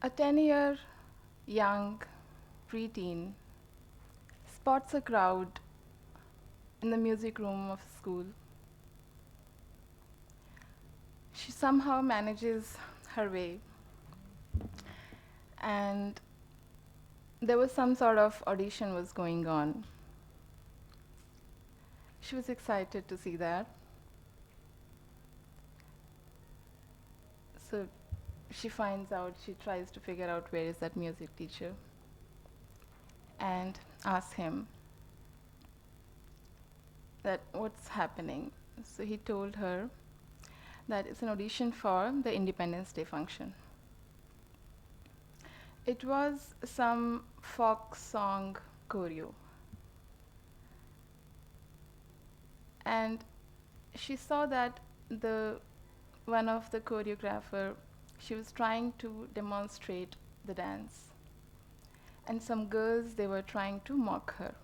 A 10-year young preteen spots a crowd in the music room of school. She somehow manages her way, and there was some sort of audition was going on. She was excited to see that. So she finds out, she tries to figure out where is that music teacher and asks him that what's happening. So he told her that it's an audition for the Independence Day function. It was some folk song choreo. And she saw that the one of the choreographer, she was trying to demonstrate the dance. And some girls, they were trying to mock her.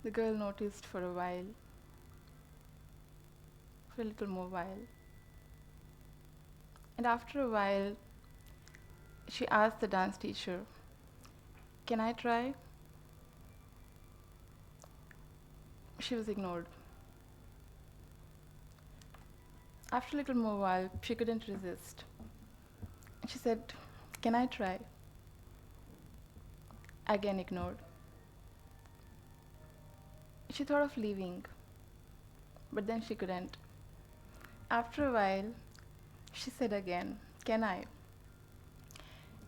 The girl noticed for a while, for a little more while. And after a while, she asked the dance teacher, "Can I try?" She was ignored. After a little more while, she couldn't resist. She said, "Can I try?" Again ignored. She thought of leaving, but then she couldn't. After a while, she said again, "Can I?"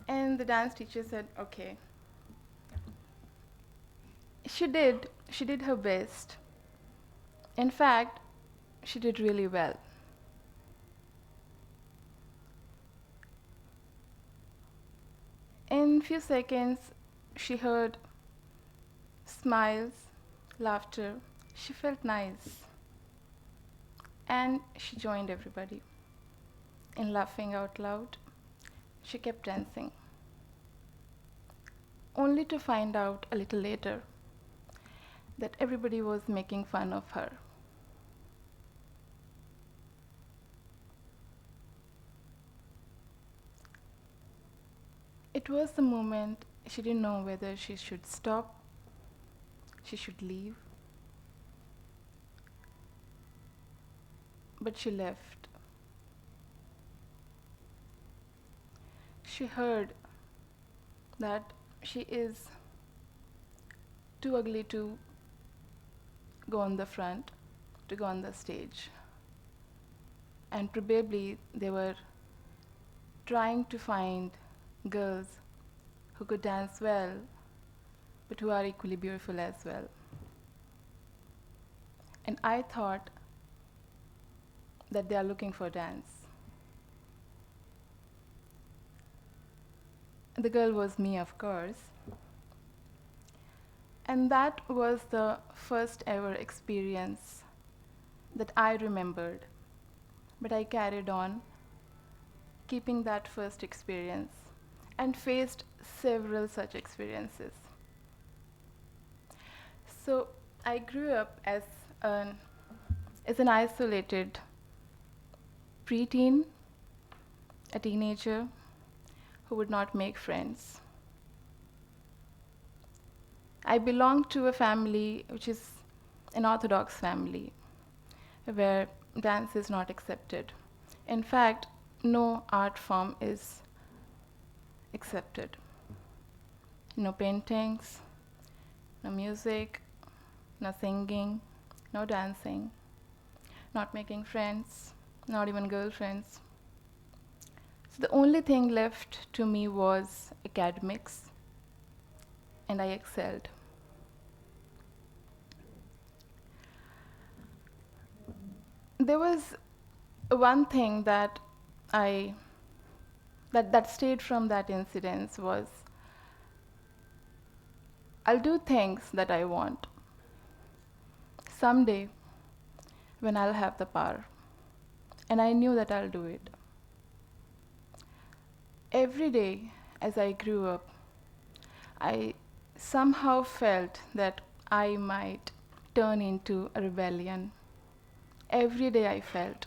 And the dance teacher said, "Okay." She did her best. In fact, she did really well. In few seconds, she heard smiles, laughter. She felt nice. And she joined everybody in laughing out loud. She kept dancing, only to find out a little later that everybody was making fun of her. It was the moment she didn't know whether she should stop, she should leave, but she left. She heard that she is too ugly to go on the front, to go on the stage. And probably they were trying to find girls who could dance well, but who are equally beautiful as well. And I thought that they are looking for dance. The girl was me, of course. And that was the first ever experience that I remembered. But I carried on, keeping that first experience, and faced several such experiences. So I grew up as an isolated preteen, a teenager who would not make friends. I belong to a family which is an Orthodox family where dance is not accepted. In fact, no art form is accepted. No paintings, no music, no singing, no dancing, not making friends, not even girlfriends. So the only thing left to me was academics, and I excelled. There was one thing that that stayed from that incident was I'll do things that I want someday when I'll have the power. And I knew that I'll do it. Every day as I grew up, I somehow felt that I might turn into a rebellion. Every day I felt.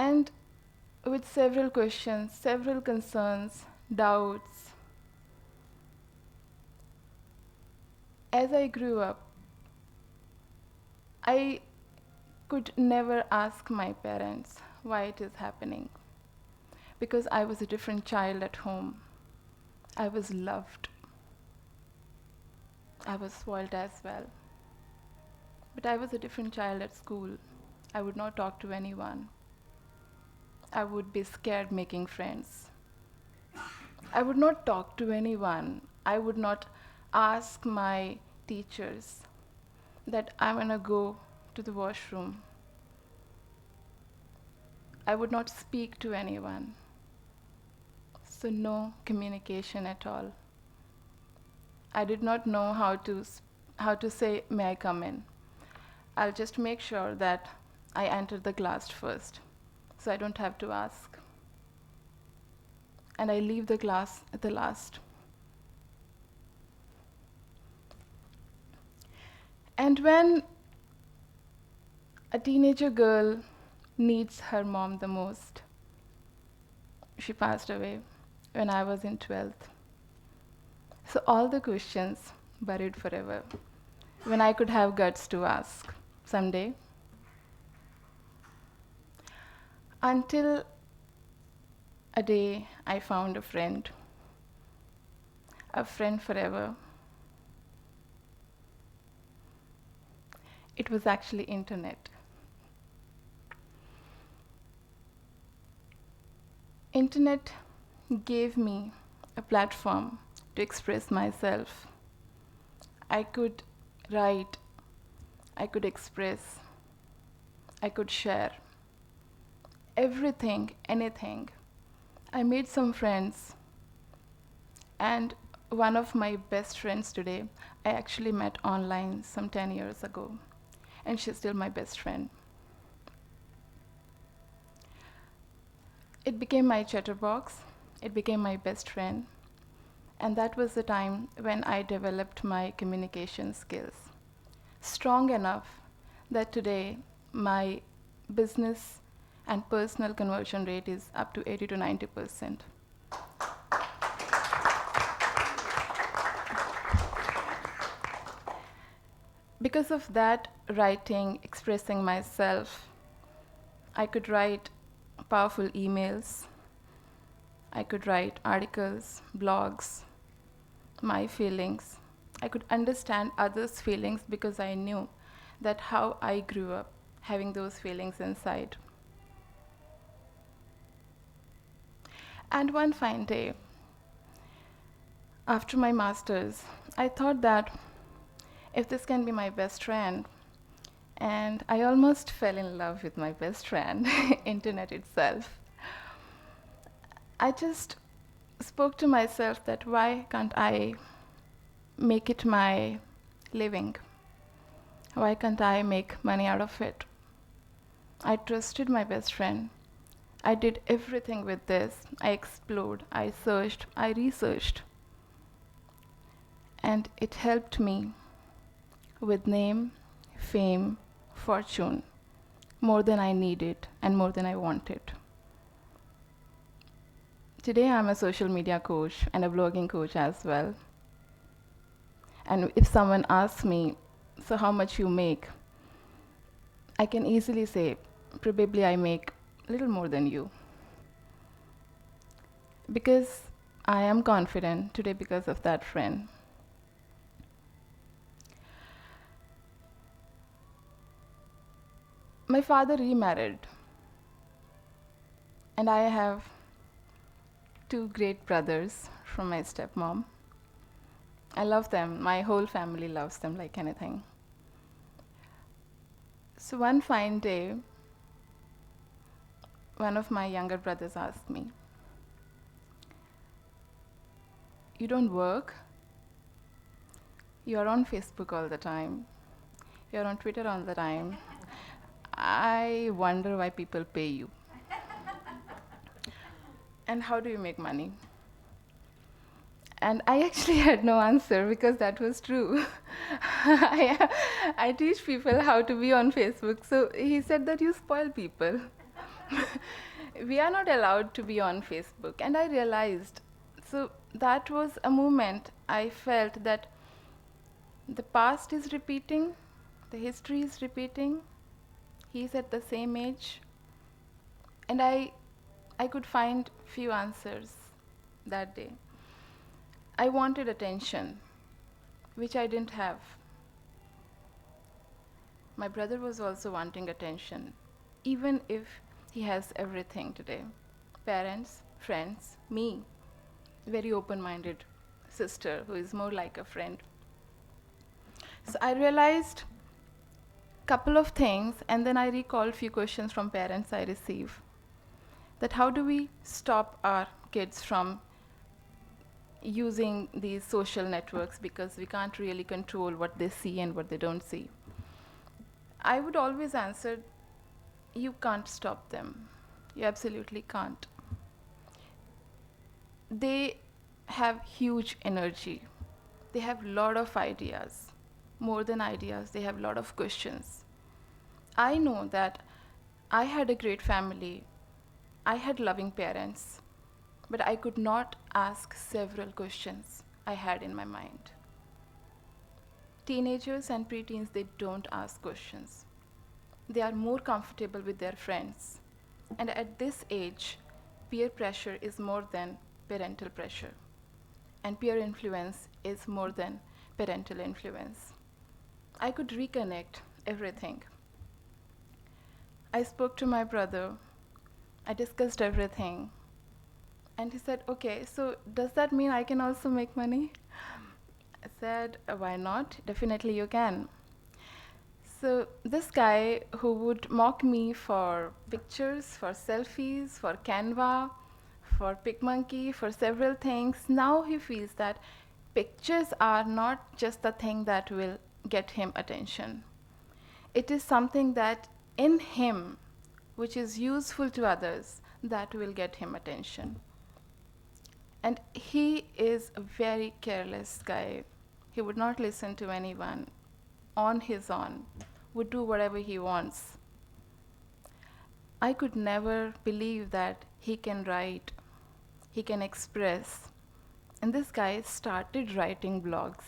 And with several questions, several concerns, doubts, as I grew up, I could never ask my parents why it is happening. Because I was a different child at home. I was loved. I was spoiled as well. But I was a different child at school. I would not talk to anyone. I would be scared making friends. I would not talk to anyone. I would not ask my teachers that I'm gonna go to the washroom. I would not speak to anyone. So no communication at all. I did not know how to say, may I come in? I'll just make sure that I enter the class first, so I don't have to ask. And I leave the class at the last. And when a teenager girl needs her mom the most, she passed away when I was in 12th. So all the questions buried forever, when I could have guts to ask someday. Until a day I found a friend forever. It was actually internet. Internet gave me a platform to express myself. I could write, I could express, I could share everything, anything. I made some friends, and one of my best friends today, I actually met online some 10 years ago, and she's still my best friend. It became my chatterbox, it became my best friend, and that was the time when I developed my communication skills. Strong enough that today my business and personal conversion rate is up to 80 to 90%. Because of that writing, expressing myself, I could write powerful emails, I could write articles, blogs, my feelings. I could understand others' feelings because I knew that how I grew up having those feelings inside. And one fine day, after my master's, I thought that if this can be my best friend, and I almost fell in love with my best friend, internet itself. I just spoke to myself that why can't I make it my living? Why can't I make money out of it? I trusted my best friend. I did everything with this. I explored, I searched, I researched. And it helped me with name, fame, fortune, more than I needed and more than I wanted. Today I'm a social media coach and a blogging coach as well. And if someone asks me, so how much you make? I can easily say, probably I make a little more than you. Because I am confident today because of that friend. My father remarried, and I have two great brothers from my stepmom. I love them. My whole family loves them like anything. So one fine day, one of my younger brothers asked me, you don't work? You're on Facebook all the time. You're on Twitter all the time. I wonder why people pay you. And how do you make money? And I actually had no answer because that was true. I teach people how to be on Facebook. So he said that you spoil people. we are not allowed to be on Facebook. And I realized, so that was a moment I felt that the past is repeating, the history is repeating, he's at the same age, and I could find few answers that day. I wanted attention, which I didn't have. My brother was also wanting attention, even if he has everything today. Parents, friends, me, very open-minded sister who is more like a friend. So I realized couple of things, and then I recalled few questions from parents I receive. That how do we stop our kids from using these social networks, because we can't really control what they see and what they don't see. I would always answer, you can't stop them. You absolutely can't. They have huge energy. They have a lot of ideas. More than ideas, they have a lot of questions. I know that I had a great family. I had loving parents, but I could not ask several questions I had in my mind. Teenagers and preteens, they don't ask questions. They are more comfortable with their friends. And at this age, peer pressure is more than parental pressure. And peer influence is more than parental influence. I could reconnect everything. I spoke to my brother. I discussed everything. And he said, okay, so does that mean I can also make money? I said, why not? Definitely you can. So this guy who would mock me for pictures, for selfies, for Canva, for PicMonkey, for several things, now he feels that pictures are not just the thing that will get him attention. It is something that in him, which is useful to others, that will get him attention. And he is a very careless guy. He would not listen to anyone on his own, would do whatever he wants. I could never believe that he can write, he can express. And this guy started writing blogs.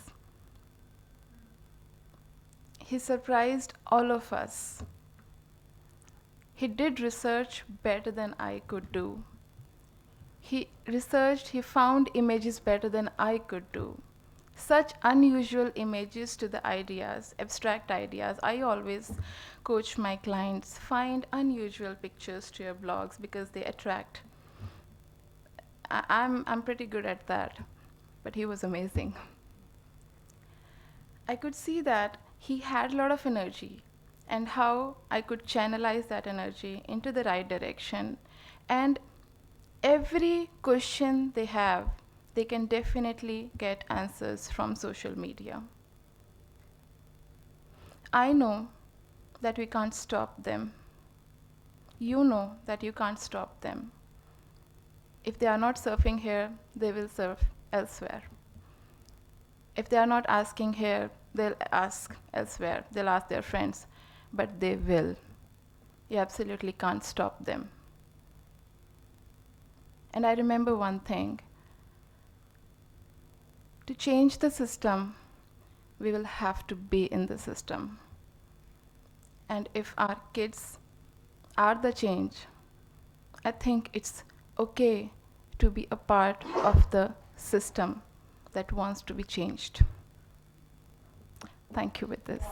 He surprised all of us. He did research better than I could do. He researched, he found images better than I could do. Such unusual images to the ideas, abstract ideas. I always coach my clients, find unusual pictures to your blogs because they attract. I'm pretty good at that, but he was amazing. I could see that he had a lot of energy and how I could channelize that energy into the right direction. And every question they have, they can definitely get answers from social media. I know that we can't stop them. You know that you can't stop them. If they are not surfing here, they will surf elsewhere. If they are not asking here, they'll ask elsewhere. They'll ask their friends, but they will. You absolutely can't stop them. And I remember one thing. To change the system, we will have to be in the system. And if our kids are the change, I think it's okay to be a part of the system that wants to be changed. Thank you with this.